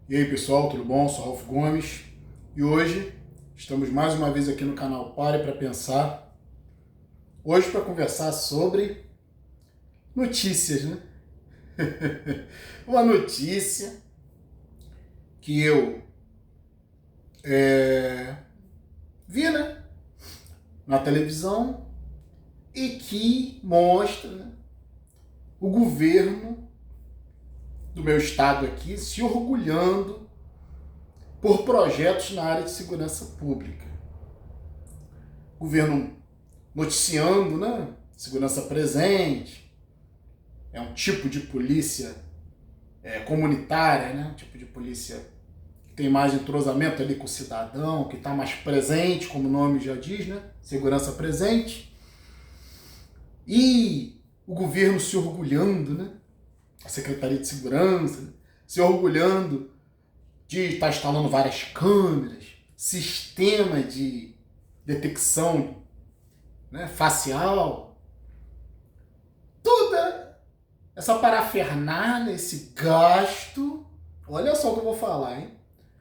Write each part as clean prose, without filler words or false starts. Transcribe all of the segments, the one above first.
E aí pessoal, tudo bom? Sou Ralf Gomes e hoje estamos mais uma vez aqui no canal Pare para Pensar. Hoje para conversar sobre notícias, né? Uma notícia que eu vi, né, na televisão e que mostra, né, o governo do meu estado aqui se orgulhando por projetos na área de segurança pública. O governo noticiando, né? Segurança presente, é um tipo de polícia comunitária, né? Um tipo de polícia que tem mais entrosamento ali com o cidadão, que está mais presente, como o nome já diz, né? Segurança presente. E o governo se orgulhando, né? A Secretaria de Segurança, né? Se orgulhando de estar instalando várias câmeras, sistema de detecção, né, facial, toda essa parafernália, esse gasto. Olha só o que eu vou falar, hein?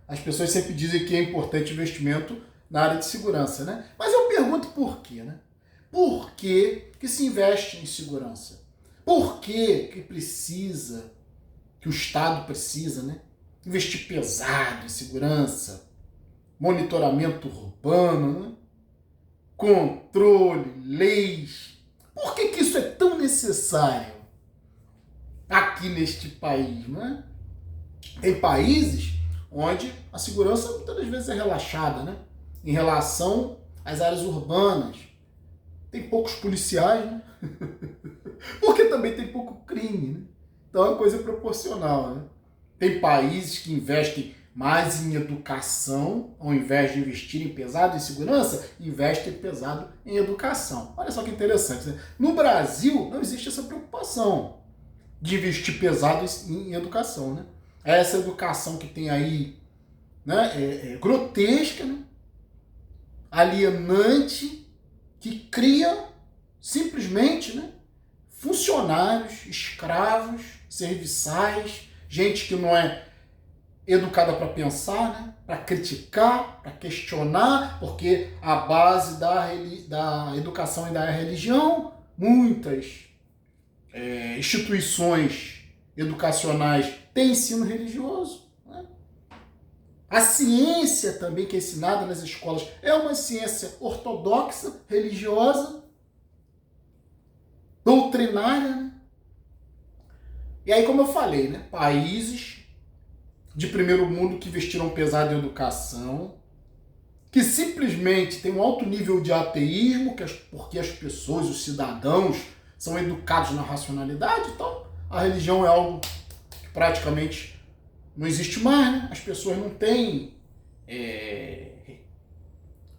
As pessoas sempre dizem que é importante investimento na área de segurança, né? Mas eu pergunto por quê, né? Por que se investe em segurança? Por que precisa, que o Estado precisa, né, investir pesado em segurança, monitoramento urbano, né, controle, leis? Por que isso é tão necessário aqui neste país, né? Tem países onde a segurança muitas das vezes é relaxada, né? Em relação às áreas urbanas. Tem poucos policiais, né? Porque também tem pouco crime, né? Então é uma coisa proporcional, né? Tem países que investem mais em educação, ao invés de investirem pesado em segurança, investem pesado em educação. Olha só que interessante, né? No Brasil não existe essa preocupação de investir pesado em educação, né? Essa educação que tem aí, né, grotesca, né? Alienante, que cria simplesmente, né, funcionários, escravos, serviçais, gente que não é educada para pensar, né, para criticar, para questionar, porque a base da educação e da religião, muitas instituições educacionais têm ensino religioso. Né? A ciência também que é ensinada nas escolas é uma ciência ortodoxa, religiosa, doutrinária, né? E aí, como eu falei, né, países de primeiro mundo que investiram pesado em educação, que simplesmente tem um alto nível de ateísmo, porque as pessoas, os cidadãos, são educados na racionalidade, então a religião é algo que praticamente não existe mais, né? As pessoas não têm,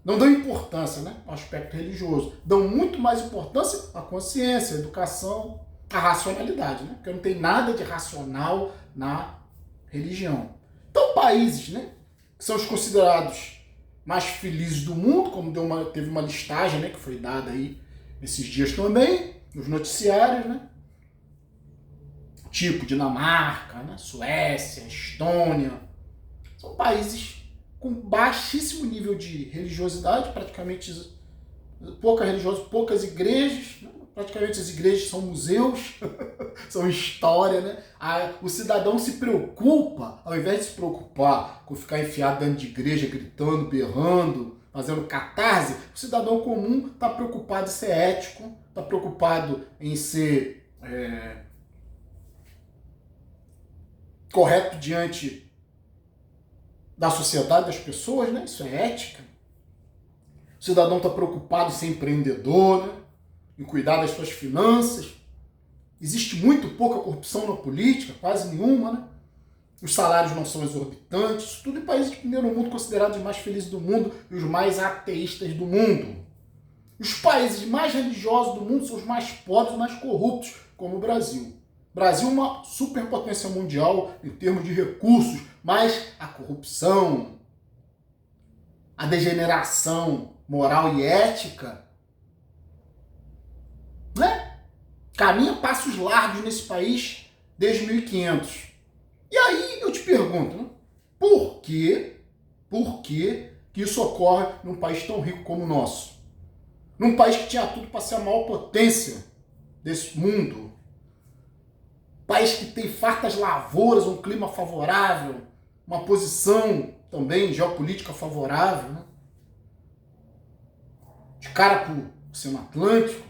não dão importância, né, ao aspecto religioso, dão muito mais importância à consciência, à educação, à racionalidade, né? Porque não tem nada de racional na religião. Então países, né, que são os considerados mais felizes do mundo, como teve uma listagem, né, que foi dada aí esses dias também, nos noticiários, né? Tipo Dinamarca, né, Suécia, Estônia, são países com baixíssimo nível de religiosidade, praticamente pouca religiosa, poucas igrejas, né? Praticamente as igrejas são museus, são história, né? O cidadão se preocupa, ao invés de se preocupar com ficar enfiado dentro de igreja, gritando, berrando, fazendo catarse, o cidadão comum está preocupado em ser ético, está preocupado em ser correto diante da sociedade, das pessoas, né? Isso é ética. O cidadão está preocupado em ser empreendedor, né? Em cuidar das suas finanças. Existe muito pouca corrupção na política, quase nenhuma, né? Os salários não são exorbitantes. Isso tudo em países de primeiro mundo, considerados os mais felizes do mundo e os mais ateístas do mundo. Os países mais religiosos do mundo são os mais pobres e mais corruptos, como o Brasil. O Brasil é uma superpotência mundial em termos de recursos, mas a corrupção, a degeneração moral e ética, né, caminha passos largos nesse país desde 1500. E aí eu te pergunto, né, Por quê? Por que isso ocorre num país tão rico como o nosso? Num país que tinha tudo para ser a maior potência desse mundo. País que tem fartas lavouras, um clima favorável, uma posição também geopolítica favorável, né? De cara para o Oceano Atlântico.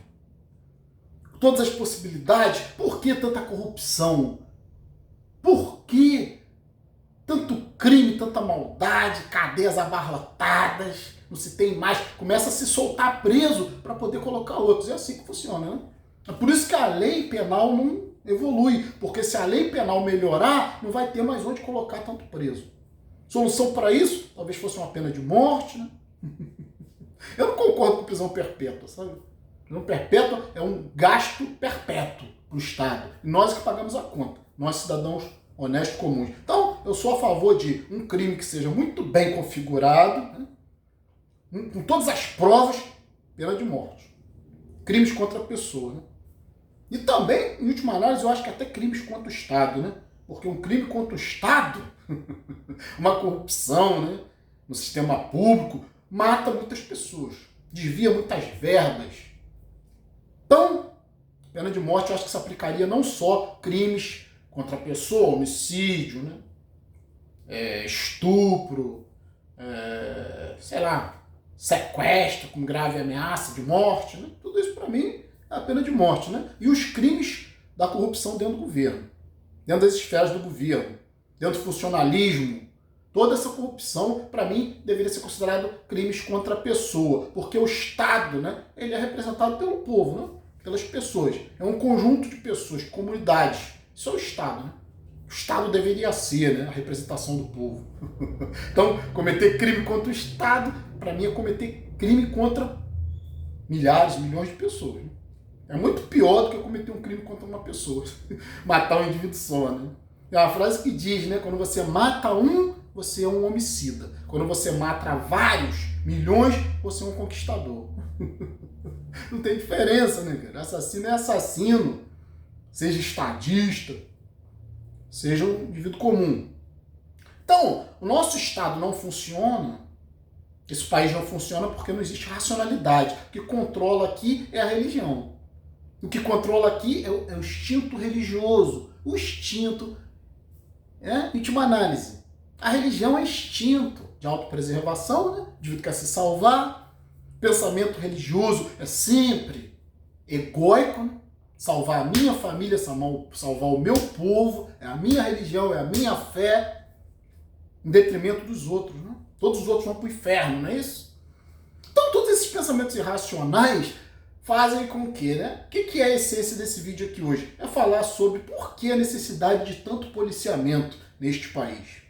Todas as possibilidades. Por que tanta corrupção? Por que tanto crime, tanta maldade, cadeias abarrotadas, não se tem mais, começa a se soltar preso para poder colocar outros. É assim que funciona, né? É por isso que a lei penal não evolui, porque se a lei penal melhorar, não vai ter mais onde colocar tanto preso. Solução para isso, talvez fosse uma pena de morte, né? Eu não concordo com prisão perpétua, sabe? Prisão perpétua é um gasto perpétuo para o Estado. E nós que pagamos a conta, nós cidadãos honestos comuns. Então, eu sou a favor de um crime que seja muito bem configurado, né? Com todas as provas, pena de morte. Crimes contra a pessoa, né? E também, em última análise, eu acho que até crimes contra o Estado, né? Porque um crime contra o Estado, uma corrupção, né, no sistema público, mata muitas pessoas, desvia muitas verbas. Então, pena de morte eu acho que se aplicaria não só crimes contra a pessoa, homicídio, né, estupro, sei lá, sequestro com grave ameaça de morte, né? Tudo isso para mim é a pena de morte, né? E os crimes da corrupção dentro do governo, dentro das esferas do governo, dentro do funcionalismo, toda essa corrupção, para mim, deveria ser considerado crimes contra a pessoa, porque o Estado, né, ele é representado pelo povo, né, pelas pessoas. É um conjunto de pessoas, de comunidades. Isso é o Estado, né? O Estado deveria ser, né, a representação do povo. Então, cometer crime contra o Estado, para mim, é cometer crime contra milhares, milhões de pessoas. Né? É muito pior do que cometer um crime contra uma pessoa. Matar um indivíduo só, né? É uma frase que diz, né? Quando você mata um, você é um homicida. Quando você mata vários, milhões, você é um conquistador. Não tem diferença, né, cara? Assassino é assassino. Seja estadista, seja um indivíduo comum. Então, o nosso Estado não funciona, esse país não funciona porque não existe racionalidade. O que controla aqui é a religião. O que controla aqui é o instinto religioso. O instinto, em última análise. A religião é instinto de autopreservação, né? O indivíduo quer se salvar. Pensamento religioso é sempre egóico, né? Salvar a minha família, salvar o meu povo, é a minha religião, é a minha fé, em detrimento dos outros, né? Todos os outros vão para o inferno, não é isso? Então, todos esses pensamentos irracionais fazem com que, né? O que é a essência desse vídeo aqui hoje? É falar sobre por que a necessidade de tanto policiamento neste país.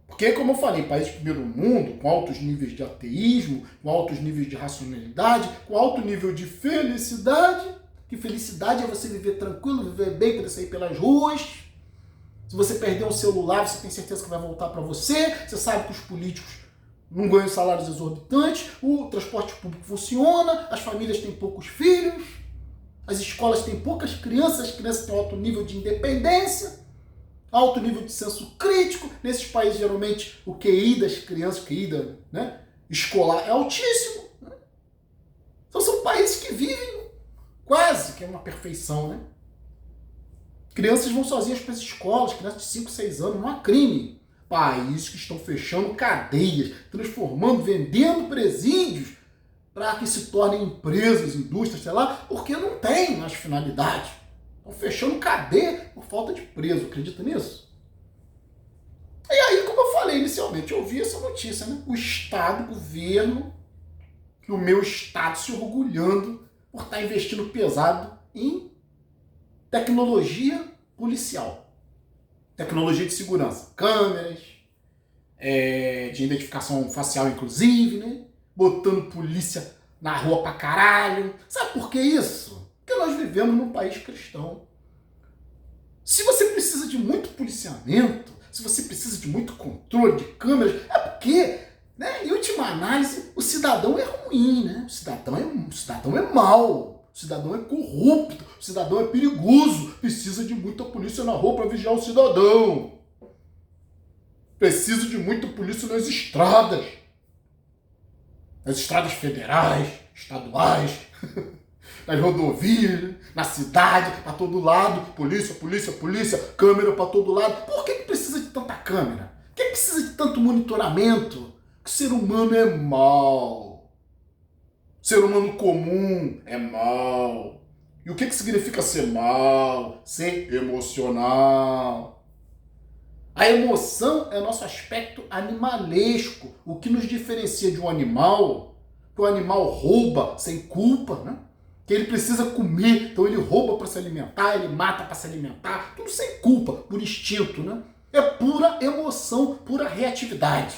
Porque, como eu falei, país de primeiro mundo, com altos níveis de ateísmo, com altos níveis de racionalidade, com alto nível de felicidade. Que felicidade é você viver tranquilo, viver bem, poder sair pelas ruas. Se você perder um celular, você tem certeza que vai voltar para você. Você sabe que os políticos não ganham salários exorbitantes, o transporte público funciona, as famílias têm poucos filhos, as escolas têm poucas crianças, as crianças têm alto nível de independência, alto nível de senso crítico. Nesses países, geralmente, o QI das crianças, o QI né, escolar é altíssimo. Né? Então, são países que vivem quase que é uma perfeição, né? Crianças vão sozinhas para as escolas, crianças de 5, 6 anos, não há crime. Países que estão fechando cadeias, transformando, vendendo presídios para que se tornem empresas, indústrias, sei lá, porque não tem mais finalidade. Estão fechando cadeia por falta de preso, acredita nisso? E aí, como eu falei inicialmente, eu vi essa notícia, né? O Estado, o governo, o meu Estado se orgulhando por estar investindo pesado em tecnologia policial. Tecnologia de segurança. Câmeras, de identificação facial, inclusive, né? Botando polícia na rua pra caralho. Sabe por que isso? Porque nós vivemos num país cristão. Se você precisa de muito policiamento, se você precisa de muito controle de câmeras, é porque, né, em última análise, o cidadão é ruim, né? O cidadão é mau. O cidadão é corrupto, o cidadão é perigoso, precisa de muita polícia na rua para vigiar o cidadão. Preciso de muita polícia nas estradas. Nas estradas federais, estaduais, nas rodovias, na cidade, para todo lado. Polícia, polícia, polícia, câmera para todo lado. Por que precisa de tanta câmera? Por que precisa de tanto monitoramento? Que o ser humano é mau. O ser humano comum é mau. E o que significa ser mau? Ser emocional. A emoção é o nosso aspecto animalesco, o que nos diferencia de um animal, que o animal rouba sem culpa, né? Que ele precisa comer, então ele rouba para se alimentar, ele mata para se alimentar, tudo sem culpa, por instinto, né? É pura emoção, pura reatividade.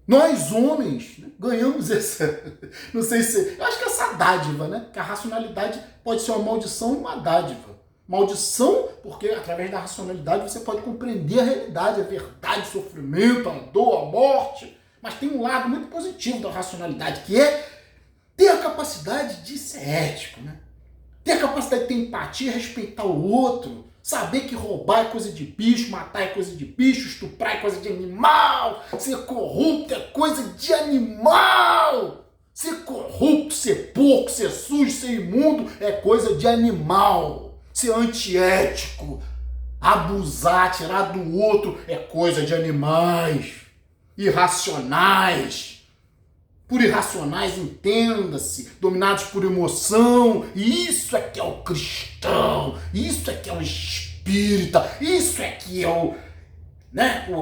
Nós, homens, né, ganhamos essa, não sei se, eu acho que essa dádiva, né? Que a racionalidade pode ser uma maldição e uma dádiva. Maldição, porque através da racionalidade você pode compreender a realidade, a verdade, o sofrimento, a dor, a morte. Mas tem um lado muito positivo da racionalidade, que é ter a capacidade de ser ético, né? Ter a capacidade de ter empatia, respeitar o outro, saber que roubar é coisa de bicho, matar é coisa de bicho, estuprar é coisa de animal, ser corrupto é coisa de animal. Ser corrupto, ser porco, ser sujo, ser imundo é coisa de animal. Ser antiético, abusar, tirar do outro é coisa de animais. Irracionais. Por irracionais, entenda-se, dominados por emoção. E isso é que é o cristão, isso é que é o espírita, isso é que é o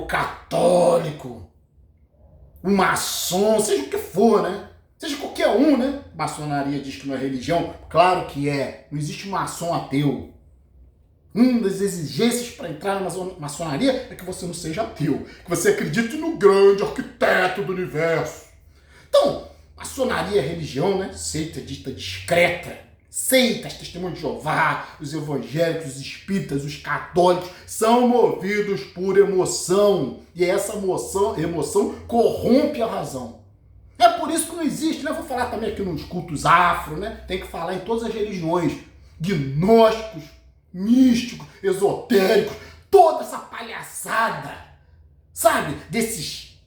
católico, o maçom, seja o que for, né? Seja qualquer um, né? Maçonaria diz que não é religião. Claro que é. Não existe maçom ateu. Uma das exigências para entrar na maçonaria é que você não seja ateu. Que você acredite no grande arquiteto do universo. Então, maçonaria é religião, né? Seita dita discreta. Seitas, testemunhos de Jeová, os evangélicos, os espíritas, os católicos são movidos por emoção. E essa emoção corrompe a razão. É por isso que não existe, né? Vou falar também aqui nos cultos afro, né? Tem que falar em todas as religiões. Gnósticos, místicos, esotéricos, toda essa palhaçada, sabe? Desses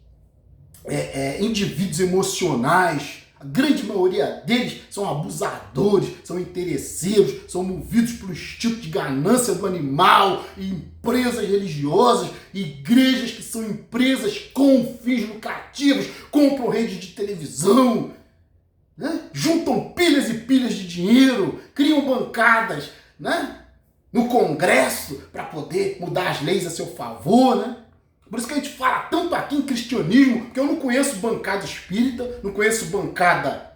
indivíduos emocionais. A grande maioria deles são abusadores, são interesseiros, são movidos pelo instinto de ganância do animal, e empresas religiosas, igrejas que são empresas com fins lucrativos, compram redes de televisão, né? Juntam pilhas e pilhas de dinheiro, criam bancadas, né? No Congresso para poder mudar as leis a seu favor, né? Por isso que a gente fala tanto aqui em cristianismo, porque eu não conheço bancada espírita, não conheço bancada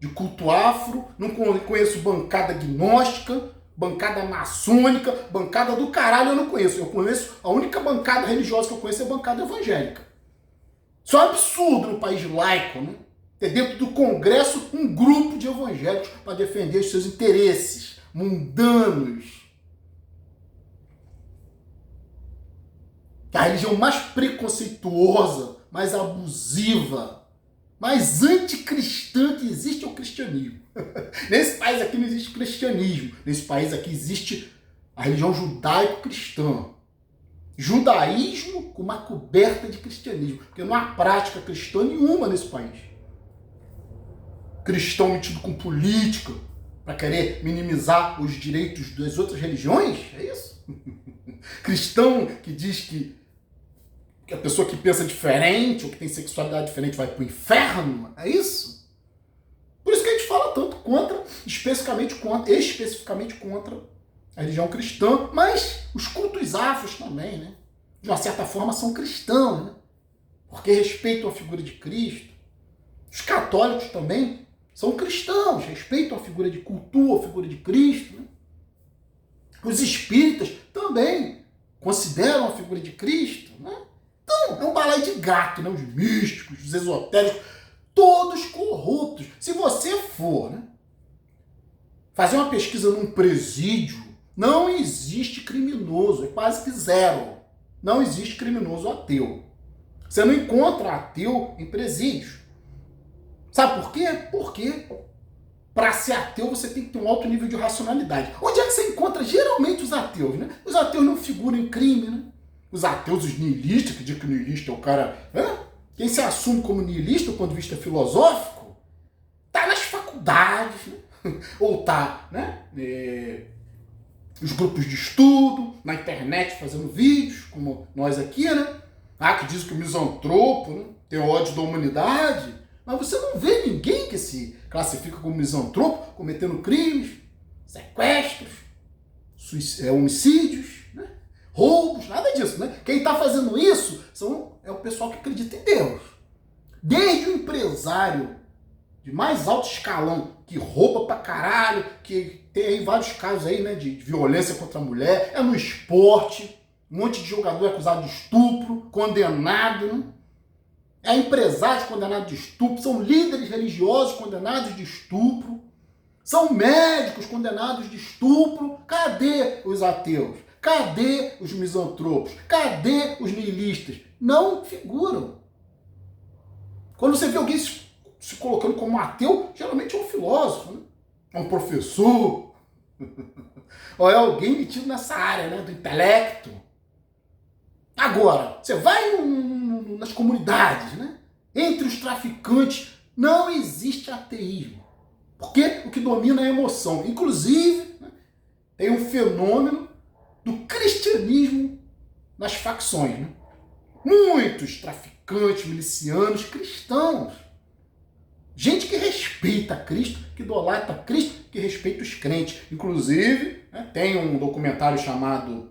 de culto afro, não conheço bancada gnóstica, bancada maçônica, bancada do caralho eu não conheço. Eu conheço, a única bancada religiosa que eu conheço é a bancada evangélica. Isso é um absurdo no país laico, né? Ter dentro do Congresso um grupo de evangélicos para defender os seus interesses mundanos. Que a religião mais preconceituosa, mais abusiva, mais anticristã que existe é o cristianismo. Nesse país aqui não existe cristianismo. Nesse país aqui existe a religião judaico-cristã. Judaísmo com uma coberta de cristianismo. Porque não há prática cristã nenhuma nesse país. Cristão metido com política para querer minimizar os direitos das outras religiões? É isso? Cristão que diz que a pessoa que pensa diferente ou que tem sexualidade diferente vai para o inferno? É isso? Por isso que a gente fala tanto contra, especificamente contra a religião cristã, mas os cultos afros também, né? De uma certa forma são cristãos, né? Porque respeitam a figura de Cristo. Os católicos também são cristãos, respeitam a figura de cultua, a figura de Cristo, né? Os espíritas também consideram a figura de Cristo, né? Então, é um balaio de gato, né? Os místicos, os esotéricos, todos corruptos. Se você for, né, fazer uma pesquisa num presídio, não existe criminoso, é quase que zero. Não existe criminoso ateu. Você não encontra ateu em presídios. Sabe por quê? Porque para ser ateu você tem que ter um alto nível de racionalidade. Onde é que você encontra geralmente os ateus, né? Os ateus não figuram em crime, né? Os ateus, os nihilistas, que dizem que o niilista é o cara... Quem se assume como niilista do ponto de vista filosófico está nas faculdades, né? Ou está, né? Os grupos de estudo, na internet fazendo vídeos, como nós aqui, né? Que diz que o misantropo, né, tem ódio da humanidade, mas você não vê ninguém que se classifica como misantropo cometendo crimes, sequestros, homicídios, né, roubos, nada disso, né? Quem está fazendo isso é o pessoal que acredita em Deus. Desde o empresário de mais alto escalão, que rouba pra caralho, que tem aí vários casos aí, né, de violência contra a mulher, no esporte, um monte de jogador acusado de estupro, condenado, né? Empresários condenados de estupro, são líderes religiosos condenados de estupro, são médicos condenados de estupro. Cadê os ateus? Cadê os misantropos? Cadê os nihilistas? Não figuram. Quando você vê alguém se colocando como ateu, geralmente é um filósofo, né? É um professor, ou é alguém metido nessa área, né, do intelecto. Agora, você vai nas comunidades, né? Entre os traficantes, não existe ateísmo. Porque o que domina é a emoção. Inclusive, né, tem um fenômeno do cristianismo nas facções. Né? Muitos traficantes, milicianos, cristãos. Gente que respeita Cristo, que idolatra Cristo, que respeita os crentes. Inclusive, né, tem um documentário chamado...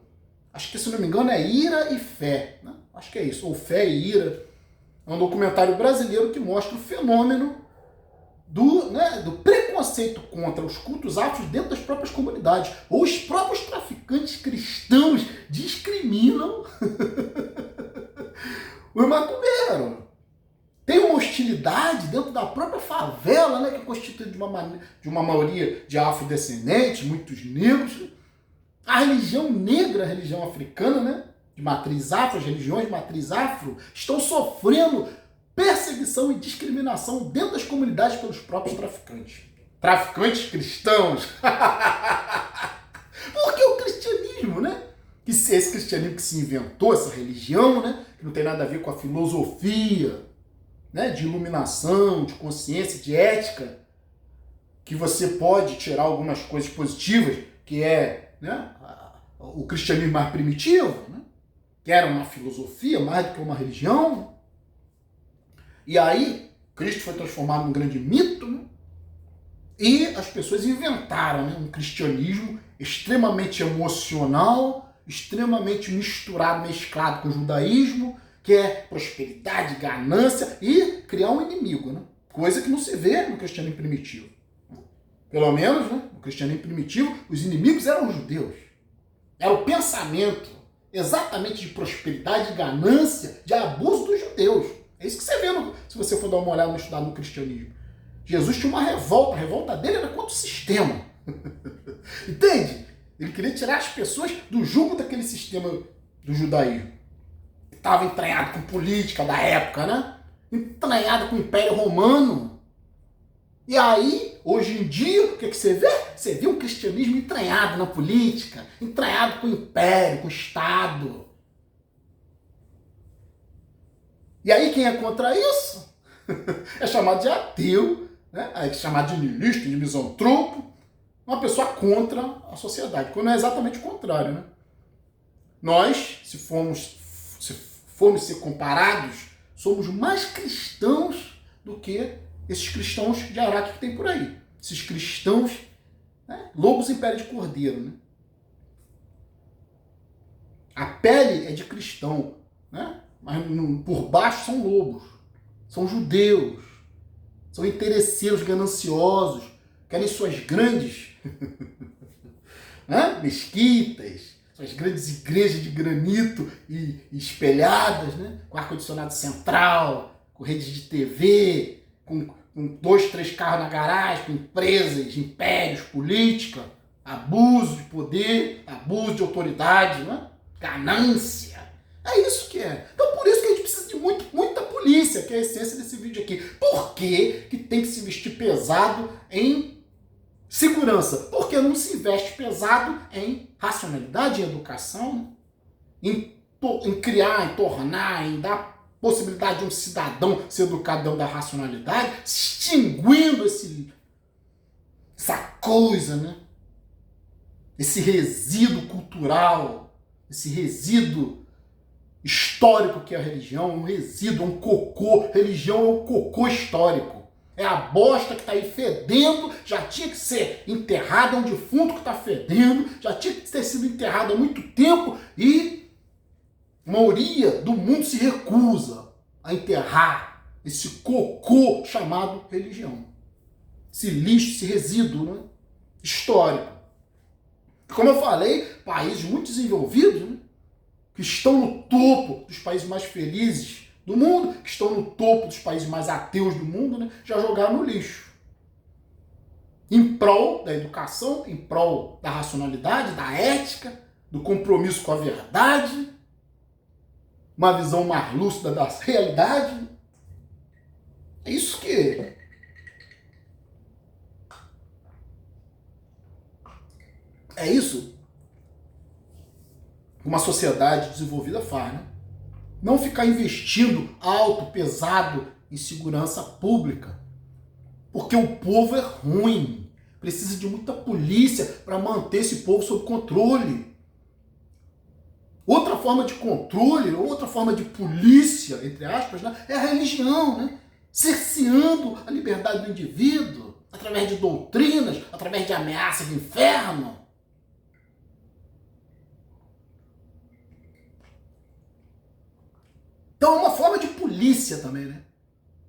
Acho que, se não me engano, é Ira e Fé. Né? Acho que é isso, ou Fé e Ira. É um documentário brasileiro que mostra o fenômeno do preconceito contra os cultos afros dentro das próprias comunidades. Ou os próprios traficantes cristãos discriminam o macumbeiro. Tem uma hostilidade dentro da própria favela, né, que é constituída de uma maioria de afrodescendentes, muitos negros. A religião negra, a religião africana, né, de matriz afro, as religiões de matriz afro, estão sofrendo perseguição e discriminação dentro das comunidades pelos próprios traficantes. Traficantes cristãos. Porque o cristianismo, né? Esse cristianismo que se inventou, essa religião, né? Que não tem nada a ver com a filosofia, né? De iluminação, de consciência, de ética, que você pode tirar algumas coisas positivas, que é, né, o cristianismo mais primitivo, né? Que era uma filosofia mais do que uma religião. E aí, Cristo foi transformado num grande mito, né? E as pessoas inventaram, né, um cristianismo extremamente emocional, extremamente misturado, mesclado com o judaísmo, que é prosperidade, ganância e criar um inimigo, né? Coisa que não se vê no cristianismo primitivo. Pelo menos, né, no cristianismo primitivo, os inimigos eram os judeus. Era o pensamento exatamente de prosperidade, de ganância, de abuso dos judeus. É isso que você vê se você for dar uma olhada no estudar no cristianismo. Jesus tinha uma revolta, a revolta dele era contra o sistema. Entende? Ele queria tirar as pessoas do jugo daquele sistema do judaísmo. Estava entranhado com política da época, né? Entranhado com o Império Romano. E aí, hoje em dia, o que você vê? Você vê um cristianismo entranhado na política, entranhado com o Império, com o Estado. E aí, quem é contra isso? É chamado de ateu, né? É chamado de niilista, de misantropo, uma pessoa contra a sociedade, quando é exatamente o contrário, né? Nós, se formos ser comparados, somos mais cristãos do que esses cristãos de Araque que tem por aí. Esses cristãos, né, lobos em pele de cordeiro, né? A pele é de cristão, né? Mas por baixo são lobos, são judeus, são interesseiros gananciosos, querem suas grandes né, mesquitas, suas grandes igrejas de granito e espelhadas, né, com ar-condicionado central, com redes de TV, com 2, 3 carros na garagem, com empresas, impérios, política, abuso de poder, abuso de autoridade, né, ganância. É isso que é. Então por isso que a gente precisa de muita polícia, que é a essência desse vídeo aqui. Por que tem que se vestir pesado em segurança? Porque não se veste pesado em racionalidade, em educação, em em criar, em tornar, em dar possibilidade de um cidadão ser educado dentro da racionalidade, extinguindo essa coisa, né? Esse resíduo cultural, esse resíduo histórico que é a religião, um resíduo, um cocô. Religião é um cocô histórico. É a bosta que está aí fedendo, já tinha que ser enterrada, é um defunto que está fedendo, já tinha que ter sido enterrado há muito tempo e a maioria do mundo se recusa a enterrar esse cocô chamado religião. Esse lixo, esse resíduo, né, histórico. Como eu falei, países muito desenvolvidos, né, que estão no topo dos países mais felizes do mundo, que estão no topo dos países mais ateus do mundo, né, já jogaram no lixo. Em prol da educação, em prol da racionalidade, da ética, do compromisso com a verdade, uma visão mais lúcida da realidade. É isso que... É isso que uma sociedade desenvolvida faz, né? Não ficar investindo alto, pesado em segurança pública. Porque o povo é ruim. Precisa de muita polícia para manter esse povo sob controle. Outra forma de controle, outra forma de polícia, entre aspas, né, é a religião, né? Cerceando a liberdade do indivíduo através de doutrinas, através de ameaças de inferno. Então é uma forma de polícia também, né?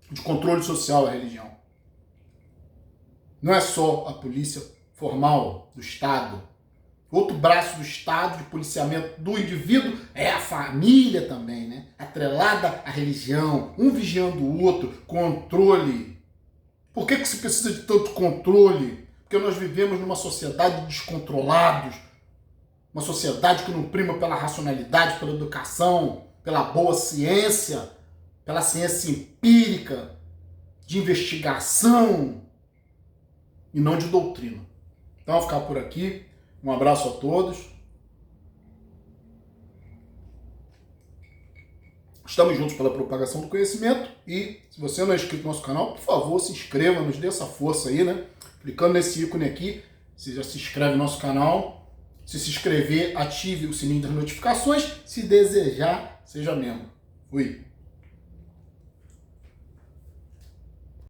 De controle social a religião. Não é só a polícia formal do Estado. Outro braço do Estado de policiamento do indivíduo é a família também, né? Atrelada à religião, um vigiando o outro, controle. Por que se precisa de tanto controle? Porque nós vivemos numa sociedade de descontrolados, uma sociedade que não prima pela racionalidade, pela educação, pela boa ciência, pela ciência empírica, de investigação e não de doutrina. Então, vou ficar por aqui. Um abraço a todos. Estamos juntos pela propagação do conhecimento e se você não é inscrito no nosso canal, por favor, se inscreva, nos dê essa força aí, né? Clicando nesse ícone aqui, você já se inscreve no nosso canal. Se inscrever, ative o sininho das notificações. Se desejar, seja membro. Fui.